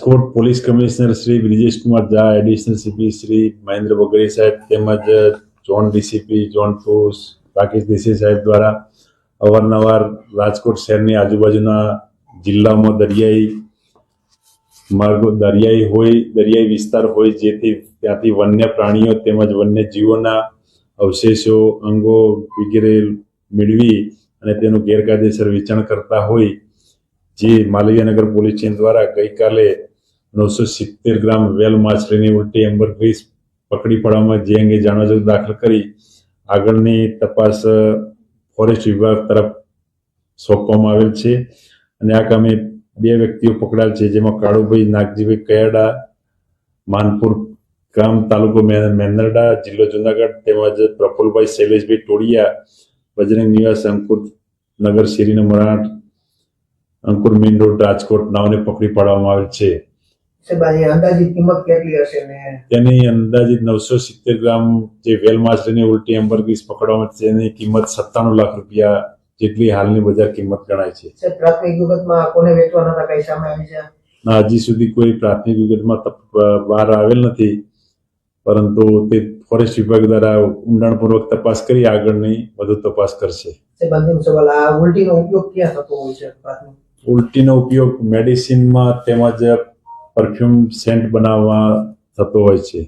Rajkot police commissioner Shri Brijesh Kumar Jha, additional CP Shri Mahendra બગડી સાહેબ તેમજ zone DCP zone 2 Rakesh Desai સાહેબ દ્વારા અવારનવાર રાજકોટ શહેરની આજુબાજુના જિલ્લામાં દરિયાઈ માર્ગો, દરિયાઈ વિસ્તાર હોય જેથી ત્યાંથી વન્ય પ્રાણીઓ તેમજ વન્ય જીવોના અવશેષો, અંગો વગેરે મેળવી અને તેનું ગેરકાયદેસર વેચાણ કરતા હોય જે માલવીયાનગર પોલીસ સ્ટેશન દ્વારા ગઈકાલે 970 ગ્રામ વેલ માછલીની ઉલટી એમ્બરગ્રીસ પકડી પાડવામાં જે અંગે જાણવા દાખલ કરી આગળની તપાસ ફોરેસ્ટ વિભાગ તરફ સોંપવામાં આવેલ છે અને આ કામે 2 વ્યક્તિઓ પકડાયેલ છે, જેમાં કાળુભાઈ નાગજીભાઈ કયાડા, માનપુર ગામ, તાલુકો મેંદરડા, જિલ્લો જુનાગઢ તેમજ પ્રફુલભાઈ શૈલેષભાઈ ટોળિયા, બજરંગ નિવાસ, અંકુર નગર, શેરી નંબર 8, અંકુર મેઇન રોડ, રાજકોટ નાવને પકડી પાડવામાં આવેલ છે. અંદાજિત કિંમત કેટલી હશે? તેની અંદાજિત 970 ગ્રામ જે વેલ માછલીની ઉલટી એમ્બરગ્રીસ પકડવામાં તેની કિંમત 97 લાખ રૂપિયા જેટલી હાલની બજાર કિંમત ગણાય છે. પ્રાથમિક વિગતમાં કોને વેચવાના હતા કઈ સામે આવી છે? ના, હજી સુધી કોઈ પ્રાથમિક વિગતમાં બહાર આવેલ નથી, પરંતુ તે ફોરેસ્ટ વિભાગ દ્વારા ઊંડાણપૂર્વક તપાસ કરી આગળની વધુ તપાસ કરશે. અંતિમ સવાલ, આ ઉલટીનો ઉપયોગ ક્યાં થતો હોય છે? ઉલટીનો ઉપયોગ મેડિસિનમાં તેમજ પરફ્યુમ સેન્ટ બનાવવા થતો હોય છે.